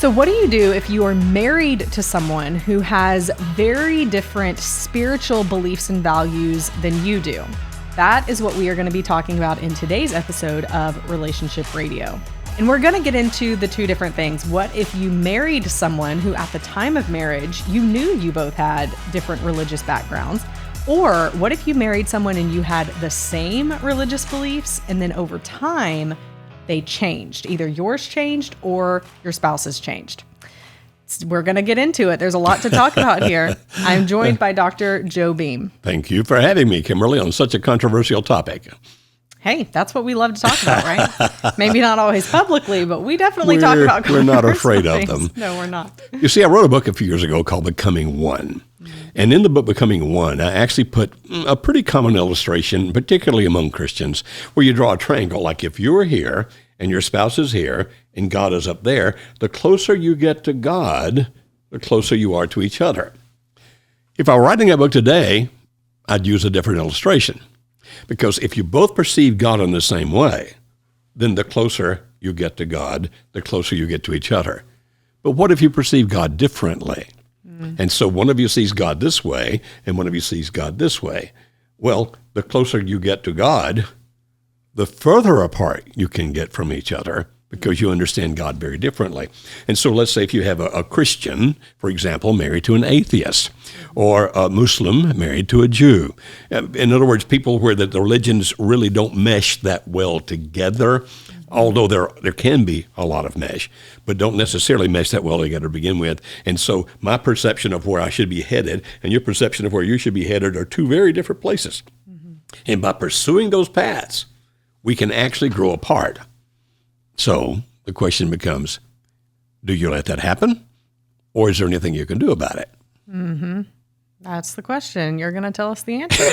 So what do you do if you are married to someone who has very different spiritual beliefs and values than you do? That is what we are going to be talking about in today's episode of Relationship Radio. And we're going to get into the two different things. What if you married someone who at the time of marriage, you knew you both had different religious backgrounds? Or what if you married someone and you had the same religious beliefs and then over time they changed? Either yours changed or your spouse's changed. We're going to get into it. There's a lot to talk about here. I'm joined by Dr. Joe Beam. Thank you for having me, Kimberly, on such a controversial topic. Hey, that's what we love to talk about, right? Maybe not always publicly, but we definitely talk about We're not afraid of things. them. No, we're not. You see, I wrote a book a few years ago called Becoming One. And in the book Becoming One, I actually put a pretty common illustration, particularly among Christians, where you draw a triangle. Like if you're here and your spouse is here and God is up there, the closer you get to God, the closer you are to each other. If I were writing a book today, I'd use a different illustration. Because if you both perceive God in the same way, then the closer you get to God, the closer you get to each other. But what if you perceive God differently? And so one of you sees God this way, and one of you sees God this way. Well, the closer you get to God, the further apart you can get from each other because you understand God very differently. And so let's say if you have a Christian, for example, married to an atheist, or a Muslim married to a Jew. In other words, people where the religions really don't mesh that well together, although there can be a lot of mesh, but don't necessarily mesh that well together to begin with. And so my perception of where I should be headed and your perception of where you should be headed are two very different places. And by pursuing those paths, we can actually grow apart. So the question becomes, do you let that happen? Or is there anything you can do about it? Mm-hmm. That's the question. You're going to tell us the answer.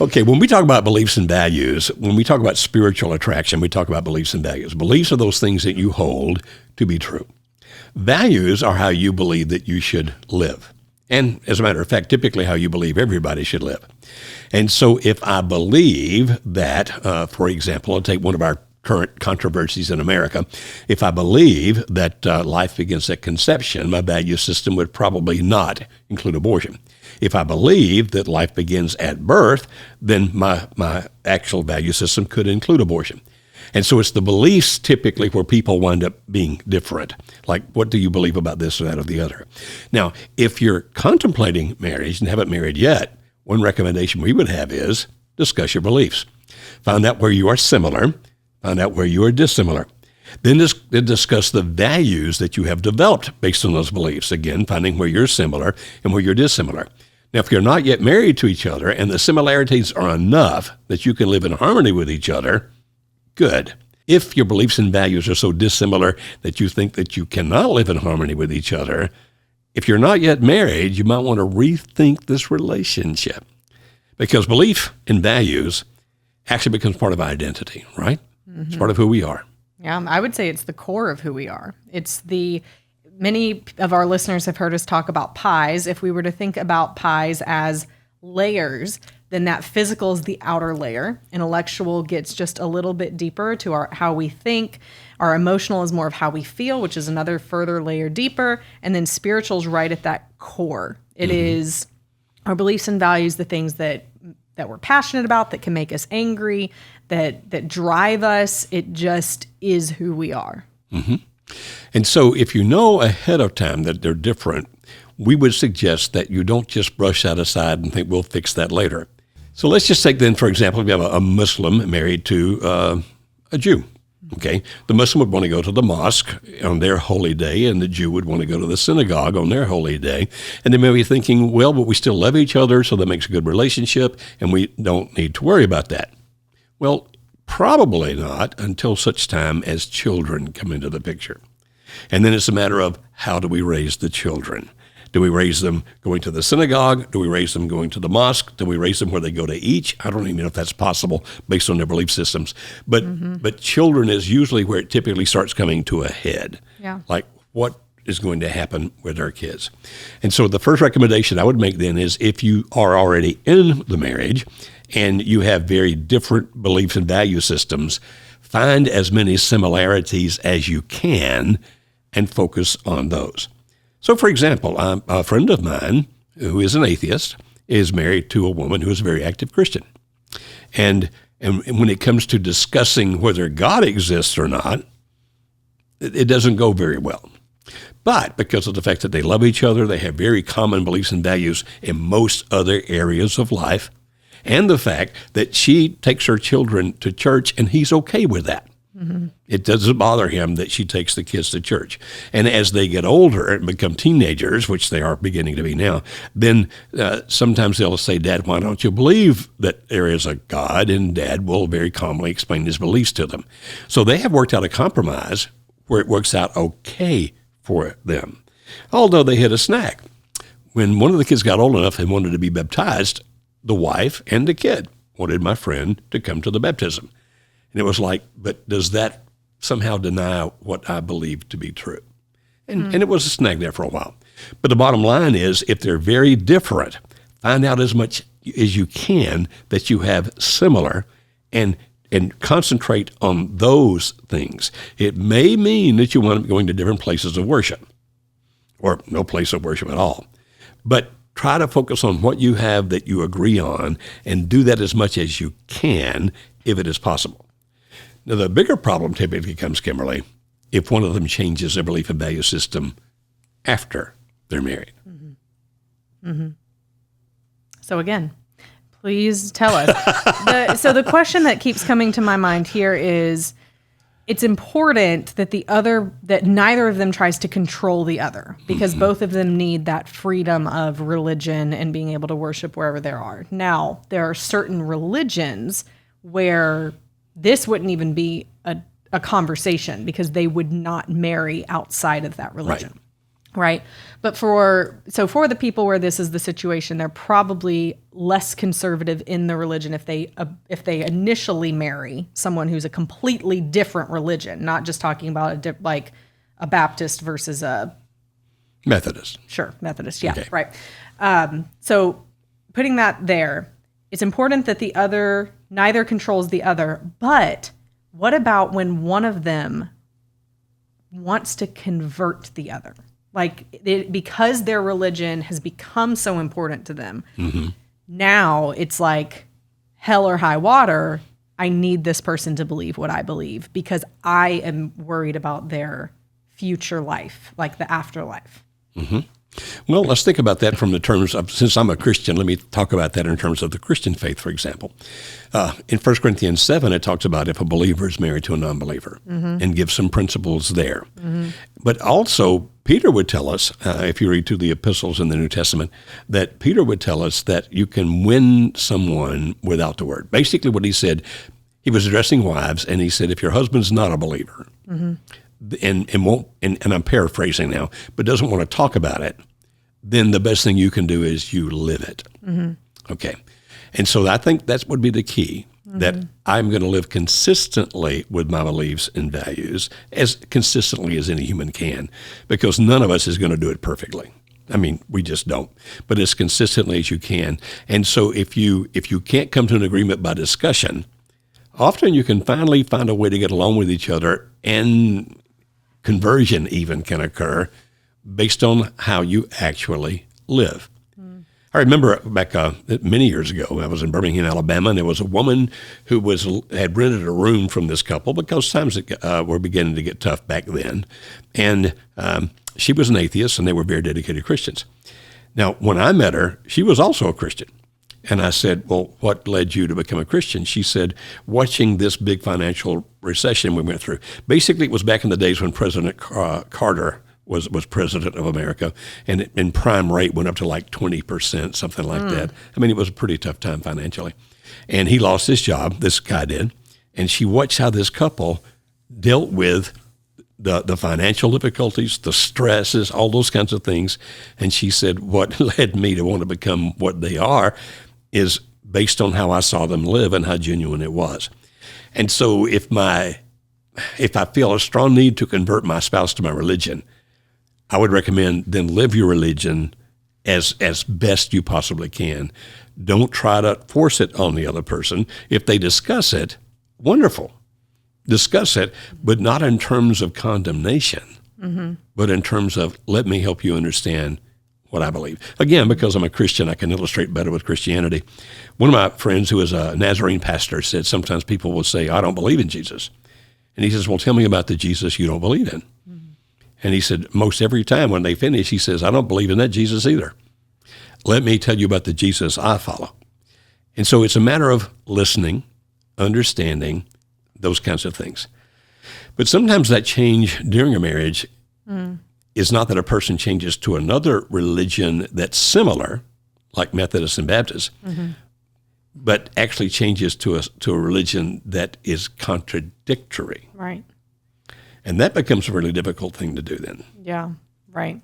Okay, when we talk about beliefs and values, when we talk about spiritual attraction, we talk about beliefs and values. Beliefs are those things that you hold to be true. Values are how you believe that you should live. And as a matter of fact, typically how you believe everybody should live. And so if I believe that, for example, I'll take one of our current controversies in America. If I believe that life begins at conception, my value system would probably not include abortion. If I believe that life begins at birth, then my actual value system could include abortion. And so it's the beliefs typically where people wind up being different. Like, what do you believe about this or that or the other? Now, if you're contemplating marriage and haven't married yet, one recommendation we would have is discuss your beliefs. Find out where you are similar. Find out where you are dissimilar. Then discuss the values that you have developed based on those beliefs. Again, finding where you're similar and where you're dissimilar. Now, if you're not yet married to each other and the similarities are enough that you can live in harmony with each other, good. If your beliefs and values are so dissimilar that you think that you cannot live in harmony with each other, if you're not yet married, you might want to rethink this relationship. Because belief and values actually becomes part of identity, right? Mm-hmm. It's part of who we are. Yeah, I would say it's the core of who we are. Many of our listeners have heard us talk about pies. If we were to think about pies as layers, then that physical is the outer layer. Intellectual gets just a little bit deeper to how we think. Our emotional is more of how we feel, which is another further layer deeper. And then spiritual is right at that core. It is our beliefs and values, the things that we're passionate about, that can make us angry, that drive us. It just is who we are. Mm-hmm. And so if you know ahead of time that they're different, we would suggest that you don't just brush that aside and think we'll fix that later. So let's just take then, for example, if you have a Muslim married to a Jew. Okay, the Muslim would want to go to the mosque on their holy day, and the Jew would want to go to the synagogue on their holy day. And they may be thinking, well, but we still love each other, so that makes a good relationship, and we don't need to worry about that. Well, probably not until such time as children come into the picture. And then it's a matter of how do we raise the children? Do we raise them going to the synagogue? Do we raise them going to the mosque? Do we raise them where they go to each? I don't even know if that's possible based on their belief systems. But children is usually where it typically starts coming to a head. Yeah. Like what is going to happen with our kids? And so the first recommendation I would make then is if you are already in the marriage and you have very different beliefs and value systems, find as many similarities as you can and focus on those. So, for example, a friend of mine who is an atheist is married to a woman who is a very active Christian. And when it comes to discussing whether God exists or not, it doesn't go very well. But because of the fact that they love each other, they have very common beliefs and values in most other areas of life, and the fact that she takes her children to church and he's okay with that. Mm-hmm. It doesn't bother him that she takes the kids to church. And as they get older and become teenagers, which they are beginning to be now, then sometimes they'll say, Dad, why don't you believe that there is a God? And Dad will very calmly explain his beliefs to them. So they have worked out a compromise where it works out okay for them, although they hit a snag. When one of the kids got old enough and wanted to be baptized, the wife and the kid wanted my friend to come to the baptism. And it was like, but does that somehow deny what I believe to be true? And it was a snag there for a while. But the bottom line is, if they're very different, find out as much as you can that you have similar and concentrate on those things. It may mean that you want to be going to different places of worship or no place of worship at all. But try to focus on what you have that you agree on and do that as much as you can if it is possible. Now, the bigger problem typically comes, Kimberly, if one of them changes their belief and value system after they're married. Mm-hmm. Mm-hmm. So again, please tell us. So the question that keeps coming to my mind here is, it's important that that neither of them tries to control the other, because both of them need that freedom of religion and being able to worship wherever they are. Now, there are certain religions where this wouldn't even be a conversation, because they would not marry outside of that religion. Right. But for the people where this is the situation, they're probably less conservative in the religion if they initially marry someone who's a completely different religion, not just talking about like a Baptist versus a Methodist. Sure. Methodist. Yeah. Okay. Right. So putting that there, it's important that neither controls the other. But what about when one of them wants to convert the other? Like, because their religion has become so important to them, now it's like hell or high water. I need this person to believe what I believe because I am worried about their future life, like the afterlife. Mm-hmm. Well, let's think about that from the terms of, since I'm a Christian, let me talk about that in terms of the Christian faith, for example. In 1 Corinthians 7, it talks about if a believer is married to a non-believer and gives some principles there. Mm-hmm. But also, Peter would tell us, if you read through the epistles in the New Testament, that Peter would tell us that you can win someone without the word. Basically what he said, he was addressing wives, and he said, if your husband's not a believer, and I'm paraphrasing now, but doesn't want to talk about it, then the best thing you can do is you live it. Okay. And so I think that would be the key, that I'm going to live consistently with my beliefs and values, as consistently as any human can, because none of us is going to do it perfectly. I mean, we just don't, but as consistently as you can. And so if you can't come to an agreement by discussion, often you can finally find a way to get along with each other, and conversion even can occur based on how you actually live. I remember back many years ago, I was in Birmingham, Alabama, and there was a woman who had rented a room from this couple because times were beginning to get tough back then. And she was an atheist, and they were very dedicated Christians. Now, when I met her, she was also a Christian. And I said, well, what led you to become a Christian? She said, watching this big financial recession we went through. Basically, it was back in the days when President Carter was president of America, and prime rate went up to like 20%, something like that. I mean, it was a pretty tough time financially. And he lost his job, this guy did, and she watched how this couple dealt with the financial difficulties, the stresses, all those kinds of things. And she said, what led me to want to become what they are is based on how I saw them live and how genuine it was. And so if I feel a strong need to convert my spouse to my religion, I would recommend then live your religion as best you possibly can. Don't try to force it on the other person. If they discuss it, wonderful. discuss it, but not in terms of condemnation, but in terms of let me help you understand what I believe. Again, because I'm a Christian, I can illustrate better with Christianity. One of my friends who is a Nazarene pastor said sometimes people will say, I don't believe in Jesus. And he says, well, tell me about the Jesus you don't believe in. And he said, most every time when they finish, he says, I don't believe in that Jesus either. Let me tell you about the Jesus I follow. And so it's a matter of listening, understanding, those kinds of things. But sometimes that change during a marriage is not that a person changes to another religion that's similar, like Methodists and Baptists, but actually changes to a religion that is contradictory. Right. And that becomes a really difficult thing to do then. Yeah, right.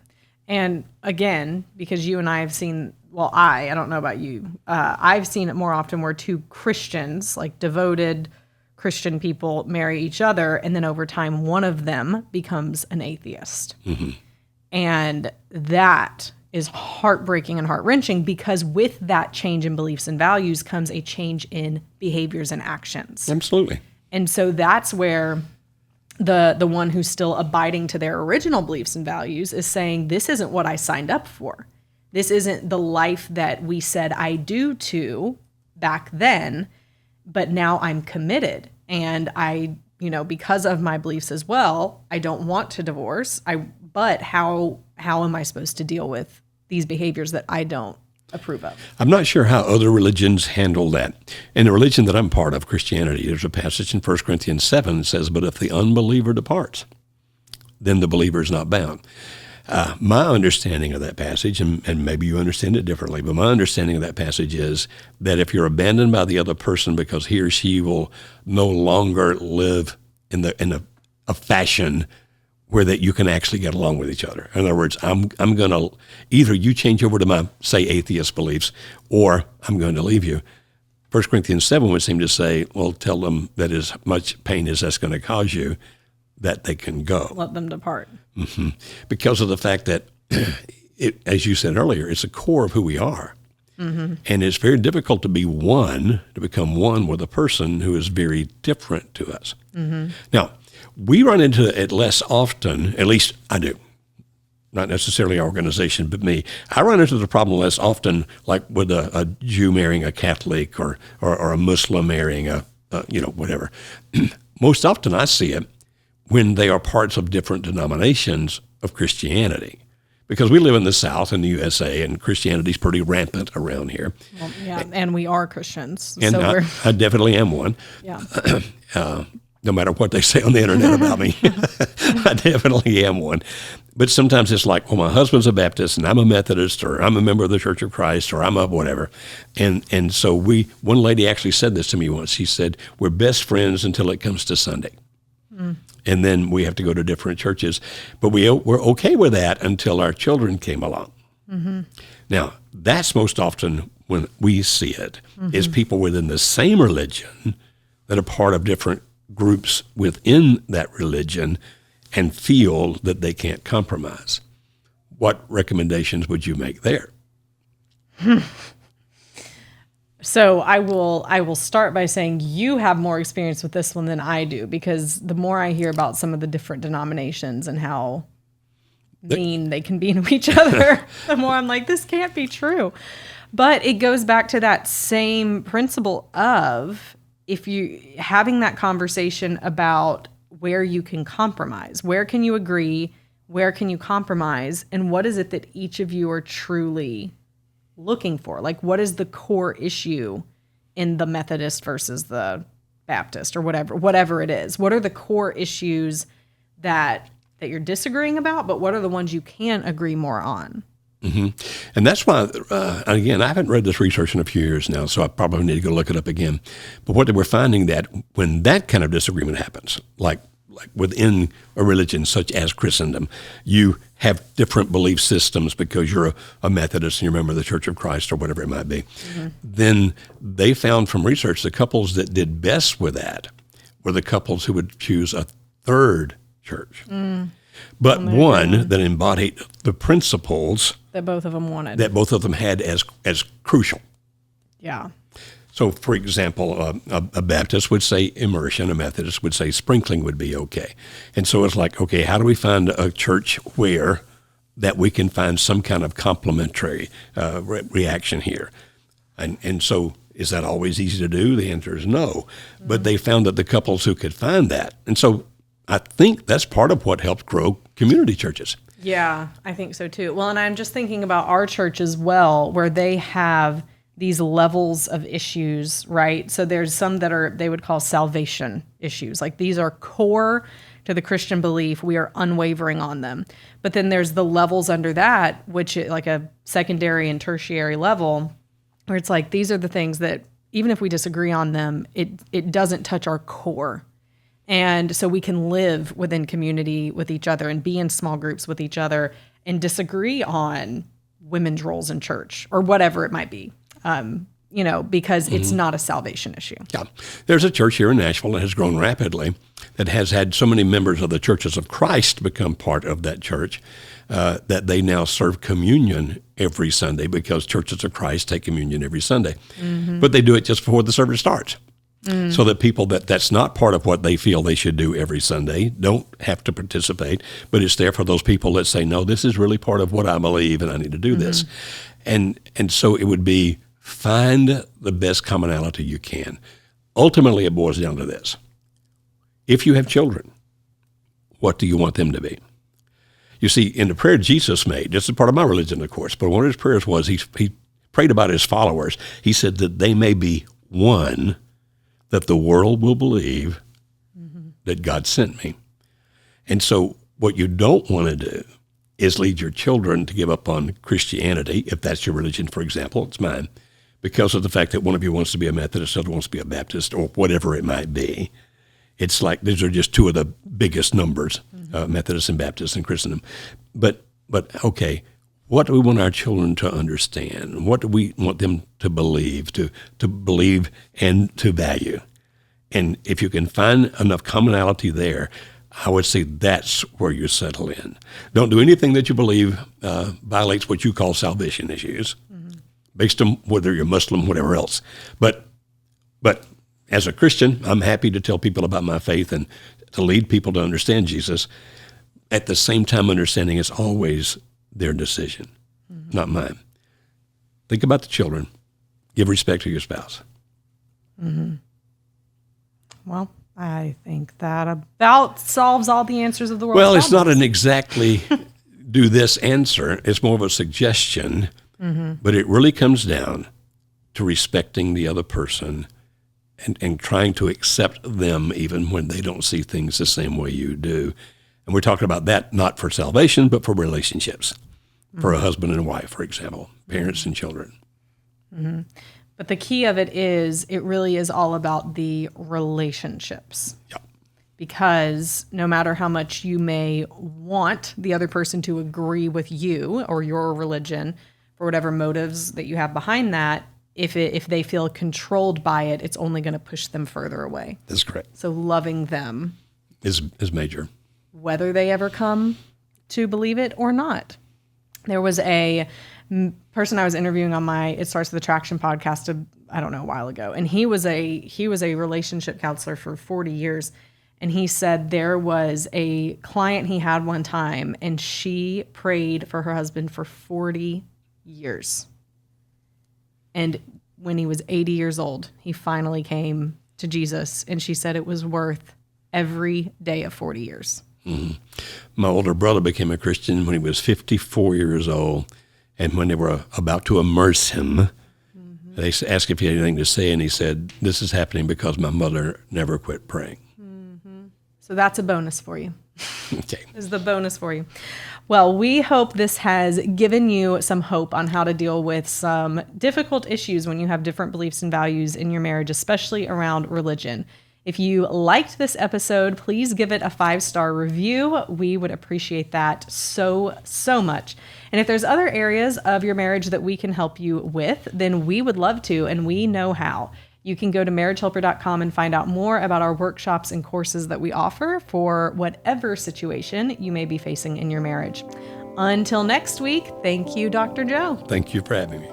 And again, because you and I have seen, well, I don't know about you, I've seen it more often where two Christians, like devoted Christian people, marry each other, and then over time, one of them becomes an atheist. And that is heartbreaking and heart-wrenching, because with that change in beliefs and values comes a change in behaviors and actions. Absolutely. And so that's where the one who's still abiding to their original beliefs and values is saying, this isn't what I signed up for. This isn't the life that we said I do to back then, but now I'm committed. And I, because of my beliefs as well, I don't want to divorce. But how am I supposed to deal with these behaviors that I don't approve of? I'm not sure how other religions handle that. In the religion that I'm part of, Christianity, there's a passage in 1 Corinthians 7 that says, but if the unbeliever departs, then the believer is not bound. My understanding of that passage, and maybe you understand it differently, but my understanding of that passage is that if you're abandoned by the other person because he or she will no longer live in a fashion where that you can actually get along with each other. In other words, I'm going to, either you change over to my, say, atheist beliefs, or I'm going to leave you. 1 Corinthians 7 would seem to say, well, tell them that as much pain as that's going to cause you, that they can go. Let them depart. Because of the fact that, as you said earlier, it's the core of who we are. And it's very difficult to become one with a person who is very different to us. Now, we run into it less often, at least I do. Not necessarily our organization, but me. I run into the problem less often, like with a Jew marrying a Catholic or a Muslim marrying a whatever. Most often I see it when they are parts of different denominations of Christianity. Because we live in the South in the USA, and Christianity is pretty rampant around here. Well, yeah, and we are Christians. And so I definitely am one. Yeah. No matter what they say on the internet about me, I definitely am one. But sometimes it's like, well, my husband's a Baptist, and I'm a Methodist, or I'm a member of the Church of Christ, or I'm a whatever. And so one lady actually said this to me once. She said, we're best friends until it comes to Sunday. And then we have to go to different churches. But we're okay with that until our children came along. Now, that's most often when we see it, is people within the same religion that are part of different groups within that religion and feel that they can't compromise. What recommendations would you make there? So I will start by saying you have more experience with this one than I do, because the more I hear about some of the different denominations and how mean they can be to each other, the more I'm like, this can't be true. But it goes back to that same principle of if you having that conversation about where you can compromise, where can you agree, where can you compromise, and what is it that each of you are truly looking for? Like, what is the core issue in the Methodist versus the Baptist or whatever it is? What are the core issues that you're disagreeing about, but what are the ones you can agree more on? And that's why, again, I haven't read this research in a few years now, so I probably need to go look it up again. But what we're finding that when that kind of disagreement happens, like within a religion such as Christendom, you have different belief systems because you're a Methodist and you're a member of the Church of Christ or whatever it might be. Then they found from research the couples that did best with that were the couples who would choose a third church. But one that embodied the principles that both of them wanted, that both of them had as crucial. Yeah. So, for example, a Baptist would say immersion, a Methodist would say sprinkling would be okay. And so it's like, okay, how do we find a church where that we can find some kind of complementary reaction here? And so is that always easy to do? The answer is no. But they found that the couples who could find that. And so I think that's part of what helps grow community churches. Yeah, I think so too. Well, and I'm just thinking about our church as well, where they have these levels of issues, right? So there's some that they would call salvation issues. Like these are core to the Christian belief. We are unwavering on them. But then there's the levels under that, which is like a secondary and tertiary level, where it's like, these are the things that even if we disagree on them, it doesn't touch our core. And so we can live within community with each other and be in small groups with each other and disagree on women's roles in church or whatever it might be. Because it's not a salvation issue. Yeah. There's a church here in Nashville that has grown rapidly that has had so many members of the Churches of Christ become part of that church that they now serve communion every Sunday because Churches of Christ take communion every Sunday. Mm-hmm. But they do it just before the service starts. So that people that's not part of what they feel they should do every Sunday don't have to participate, but it's there for those people that say, no, this is really part of what I believe and I need to do this. And so it would be find the best commonality you can. Ultimately, it boils down to this. If you have children, what do you want them to be? You see, in the prayer Jesus made, this is part of my religion, of course, but one of his prayers was he prayed about his followers. He said that they may be one, that the world will believe that God sent me. And so what you don't want to do is lead your children to give up on Christianity, if that's your religion, for example, it's mine, because of the fact that one of you wants to be a Methodist, the other wants to be a Baptist, or whatever it might be. It's like these are just two of the biggest numbers, Methodists and Baptists in Christendom. But okay, what do we want our children to understand? What do we want them to believe, to believe and to value? And if you can find enough commonality there, I would say that's where you settle in. Don't do anything that you believe violates what you call salvation issues, based on whether you're Muslim, whatever else. But as a Christian, I'm happy to tell people about my faith and to lead people to understand Jesus. At the same time, understanding it's always their decision, not mine. Think about the children. Give respect to your spouse. Well, I think that about solves all the answers of the world. Well, it's not an exactly do this answer. It's more of a suggestion, but it really comes down to respecting the other person and trying to accept them even when they don't see things the same way you do. And we're talking about that not for salvation, but for relationships, for a husband and a wife, for example, parents and children. But the key of it is, it really is all about the relationships. Yep. Because no matter how much you may want the other person to agree with you or your religion, for whatever motives that you have behind that, if they feel controlled by it, it's only going to push them further away. That's correct. So loving them is major. Whether they ever come to believe it or not. There was a person I was interviewing on my It Starts with Attraction podcast a while ago, and he was a relationship counselor for 40 years, and he said there was a client he had one time, and she prayed for her husband for 40 years. And when he was 80 years old, he finally came to Jesus, and she said it was worth every day of 40 years. My older brother became a Christian when he was 54 years old, and when they were about to immerse him, they asked if he had anything to say, and he said, "This is happening because my mother never quit praying." So that's a bonus for you. Okay. This is the bonus for you. Well, we hope this has given you some hope on how to deal with some difficult issues when you have different beliefs and values in your marriage, especially around religion. If you liked this episode, please give it a 5-star review. We would appreciate that so much. And if there's other areas of your marriage that we can help you with, then we would love to, and we know how. You can go to marriagehelper.com and find out more about our workshops and courses that we offer for whatever situation you may be facing in your marriage. Until next week, thank you, Dr. Joe. Thank you for having me.